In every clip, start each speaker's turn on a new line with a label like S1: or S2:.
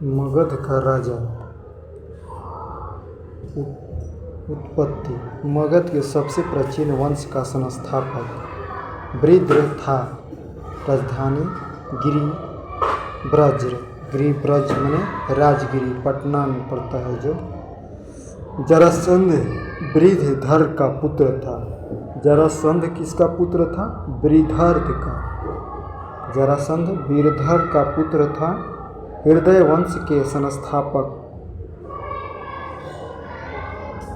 S1: मगध का राजा। उत्पत्ति। मगध के सबसे प्राचीन वंश का संस्थापक वृद्र था। राजधानी गिरिब्रज। गिरिब्रज माने राजगिरी, पटना में पड़ता है जो। जरासंध वृद्धर का पुत्र था। जरासंध किसका पुत्र था? वृद्धर्थ का। जरासंध वृद्धर का पुत्र था। हृदय वंश के संस्थापक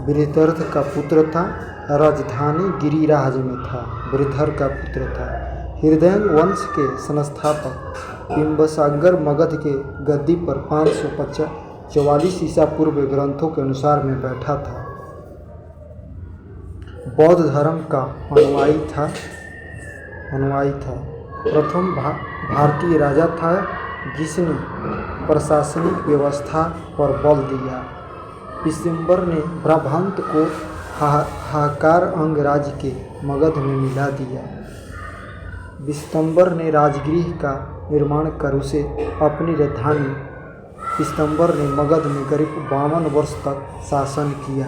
S1: वृद्धर्थ का पुत्र था। राजधानी गिरिराज में था। वृद्धर का पुत्र था। हृदय वंश के संस्थापक बिंबसागर मगध के गद्दी पर 544 ईसा पूर्व ग्रंथों के अनुसार में बैठा था। बौद्ध धर्म का अनुयायी था। प्रथम भारतीय राजा था जिसने प्रशासनिक व्यवस्था पर बल दिया। पिसंबर ने ब्रह्मंत को हाहाकार अंग राज्य के मगध में मिला दिया। पिसंबर ने राजगृह का निर्माण कर उसे अपनी राजधानी। पिसंबर ने मगध में करीब 52 वर्ष तक शासन किया।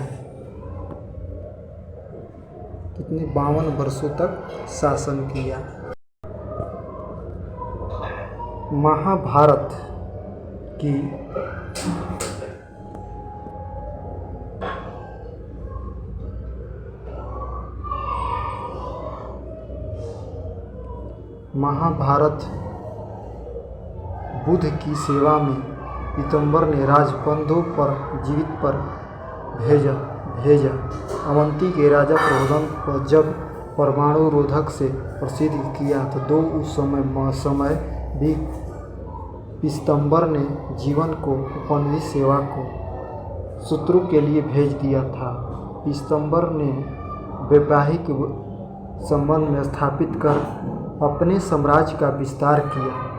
S1: कितने? 52 वर्षों तक शासन किया। महाभारत की बुद्ध की सेवा में पीतम्बर ने राजबंधु पर जीवित पर भेजा। अवंती के राजा प्रबोधन को जब परमाणु रोधक से प्रसिद्ध किया तो उस समय भी पीतम्बर ने जीवन को उपनिषद सेवा को शत्रु के लिए भेज दिया था। पीतम्बर ने वैवाहिक संबंध में स्थापित कर अपने साम्राज्य का विस्तार किया।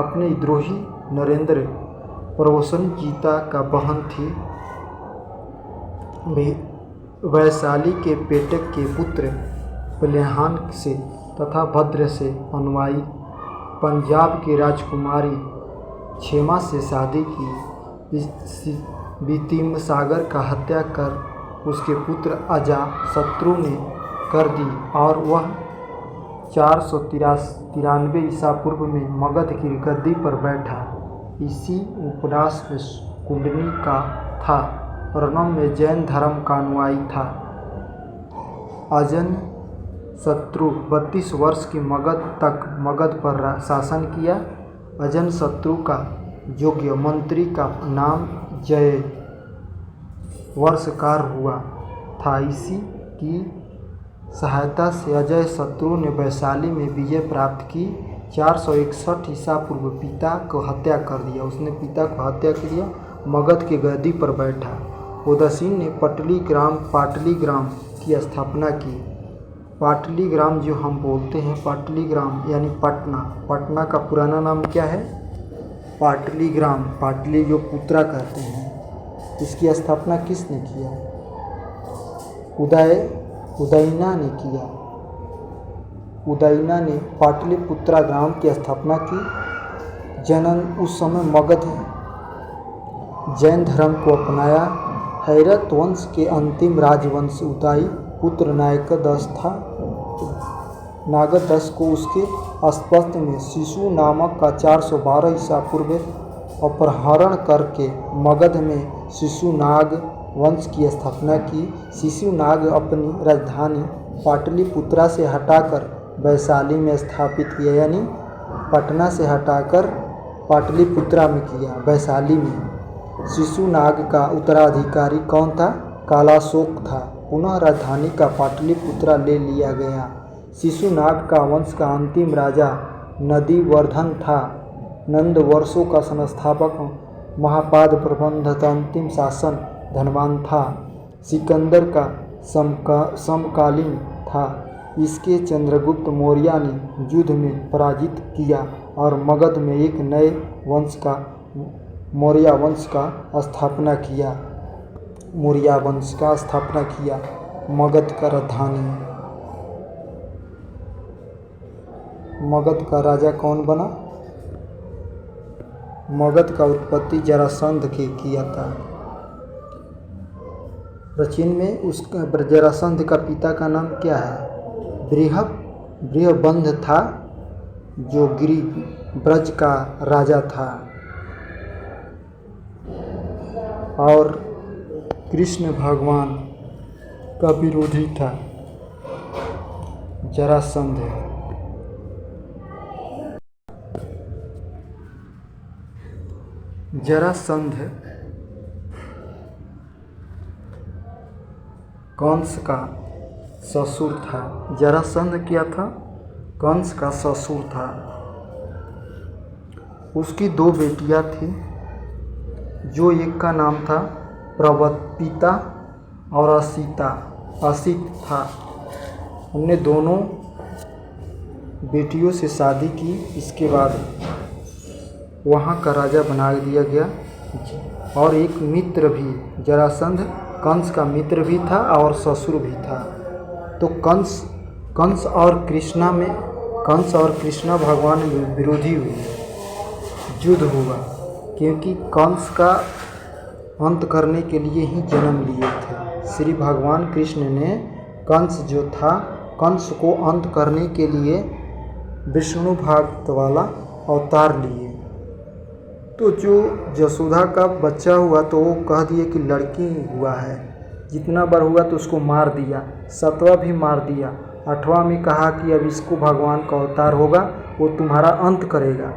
S1: अपने द्रोही नरेंद्र प्रवसन-जीता का बहन थी। वैशाली के पेटक के पुत्र प्लेहान से तथा भद्र से अनुयायी पंजाब की राजकुमारी क्षेमा से शादी की। बिंबिसागर का हत्या कर उसके पुत्र अजातशत्रु ने कर दी और वह 493 ईसा पूर्व में मगध की गद्दी पर बैठा। इसी उपन्यास में कुंडनी का था। प्रणव में जैन धर्म का अनुयायी था। अजातशत्रु 32 वर्ष की मगध पर शासन किया। अजातशत्रु का योग्य मंत्री का नाम जय वर्षकार हुआ था। इसी की सहायता से अजातशत्रु ने वैशाली में विजय प्राप्त की। 461 ईसा पूर्व पिता को हत्या कर दिया। उसने पिता को हत्या कर दिया। मगध के गद्दी पर बैठा। उदयसिंह ने पाटलीग्राम की स्थापना की। पाटलीग्राम जो हम बोलते हैं, पाटलीग्राम यानी पटना का पुराना नाम क्या है? पाटलीग्राम। पाटली जो पुत्रा कहते हैं। इसकी स्थापना किसने किया? उदयना ने किया। उदयना ने पाटलिपुत्रा ग्राम की स्थापना की। उस समय मगध जैन धर्म को अपनाया। हैरत वंश के अंतिम राजवंश उदयी पुत्र नागदश था। नागदश को उसके अस्पष्ट में शिशु नामक का 412 ईसा पूर्व अपहरण करके मगध में शिशुनाग वंश की स्थापना की। शिशुनाग अपनी राजधानी पाटलिपुत्रा से हटाकर वैशाली में स्थापित किया, यानी पटना से हटाकर पाटलिपुत्रा में किया, वैशाली में। शिशुनाग का उत्तराधिकारी कौन था? कालाशोक था। पुनः राजधानी का पाटलिपुत्रा ले लिया गया। शिशुनाग का वंश का अंतिम राजा नंदीवर्धन था। नंद वर्षों का संस्थापक महापाद प्रबंध अंतिम शासन धनवान था। सिकंदर का समकालीन था। इसके चंद्रगुप्त मौर्य ने युद्ध में पराजित किया और मगध में एक नए मौर्य वंश का स्थापना किया। मगध का राजधानी। मगध का राजा कौन बना? मगध का उत्पत्ति जरासंध के किया था। प्राचीन में उस जरासंध का पिता का नाम क्या है? बृहबंध था, जो गिरि ब्रज का राजा था। और कृष्ण भगवान का विरोधी था जरासंध। जरासंध कंस का ससुर था। जरासंध क्या था? कंस का ससुर था। उसकी 2 बेटियां थी, जो एक का नाम था प्रवत्पिता और असित था। हमने दोनों बेटियों से शादी की। इसके बाद वहाँ का राजा बना दिया गया। और एक मित्र भी, जरासंध कंस का मित्र भी था और ससुर भी था। तो कंस और कृष्णा भगवान विरोधी हुए, युद्ध हुआ, क्योंकि कंस का अंत करने के लिए ही जन्म लिए थे। श्री भगवान कृष्ण ने कंस को अंत करने के लिए विष्णु भक्त वाला अवतार लिए। तो जो यशोदा का बच्चा हुआ तो वो कह दिए कि लड़की हुआ है। जितना बार हुआ तो उसको मार दिया, 7वां भी मार दिया। 8वां में कहा कि अब इसको भगवान का अवतार होगा, वो तुम्हारा अंत करेगा।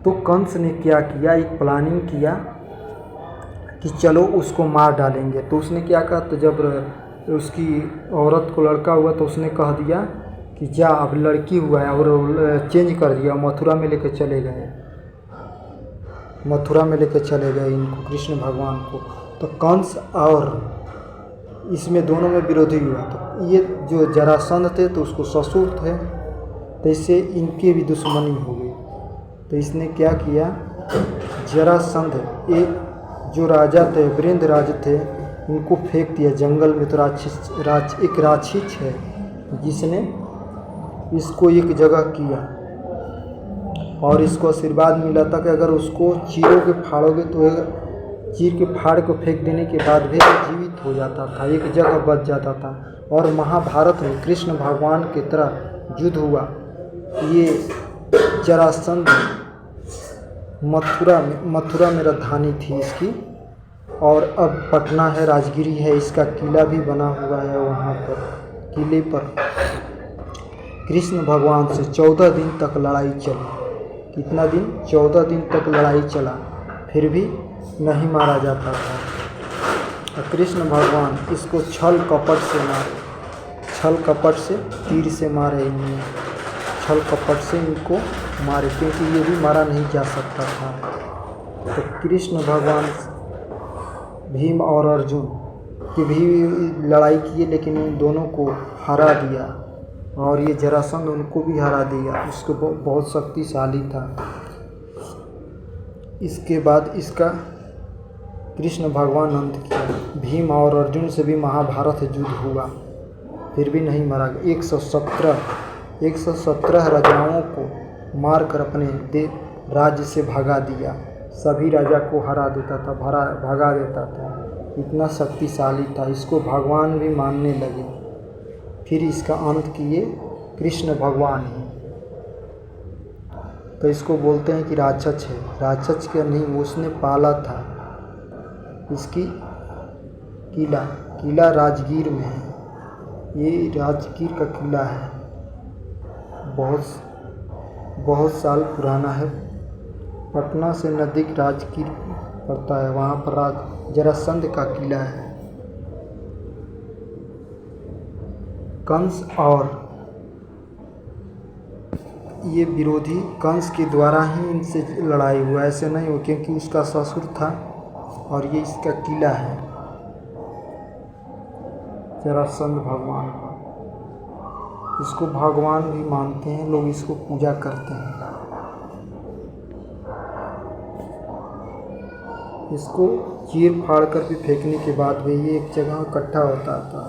S1: तो कंस ने क्या किया, एक प्लानिंग किया कि चलो उसको मार डालेंगे। तो उसने क्या कहा, तो जब उसकी औरत को लड़का हुआ तो उसने कह दिया कि जा अब लड़की हुआ है, और चेंज कर दिया। मथुरा में लेकर चले गए इनको, कृष्ण भगवान को। तो कंस और इसमें दोनों में विरोधी हुआ। तो ये जो जरासंध थे तो उसको ससुर थे, तो इससे इनकी भी दुश्मनी हो गई। तो इसने क्या किया, जरासंध एक जो राजा थे, वीरेंद्र राज थे, उनको फेंक दिया जंगल में। तो एक राक्षस है जिसने इसको एक जगह किया और इसको आशीर्वाद मिला था कि अगर उसको चीरोगे फाड़ोगे तो चीर के फाड़ को फेंक देने के बाद भी जीवित हो जाता था, एक जगह बच जाता था। और महाभारत में कृष्ण भगवान की तरह युद्ध हुआ। ये जरासंध मथुरा में राजधानी थी इसकी, और अब पटना है, राजगिरी है। इसका किला भी बना हुआ है। वहाँ पर किले पर कृष्ण भगवान से 14 दिन तक लड़ाई चली। कितना दिन? 14 दिन तक लड़ाई चला, फिर भी नहीं मारा जाता था। कृष्ण भगवान इसको छल कपट से तीर से मारे। इन्हें छल कपट से इनको मारे, क्योंकि ये भी मारा नहीं जा सकता था। तो कृष्ण भगवान भीम और अर्जुन की भी लड़ाई किए, लेकिन उन दोनों को हरा दिया। और ये जरासंध उनको भी हरा दिया। उसको बहुत शक्तिशाली था। इसके बाद इसका कृष्ण भगवान अंत किया। भीम और अर्जुन से भी महाभारत युद्ध हुआ, फिर भी नहीं मारा गया। 117 राजाओं को मारकर अपने राज्य से भगा दिया। सभी राजा को हरा देता था, भगा देता था। इतना शक्तिशाली था, इसको भगवान भी मानने लगे। फिर इसका अंत किए कृष्ण भगवान ही। तो इसको बोलते हैं कि राक्षस है। राक्षस क्या नहीं, उसने पाला था। इसकी किला राजगीर में है। ये राजगीर का किला है, बहुत साल पुराना है। पटना से नज़दीक राजगीर पड़ता है, वहाँ पर जरासंध का किला है। कंस और ये विरोधी कंस के द्वारा ही इनसे लड़ाई हुआ, ऐसे नहीं हो, क्योंकि उसका ससुर था। और ये इसका किला है जरासंध भगवान का। इसको भगवान भी मानते हैं लोग, इसको पूजा करते हैं। इसको चीर फाड़ कर भी फेंकने के बाद भी ये एक जगह इकट्ठा होता था।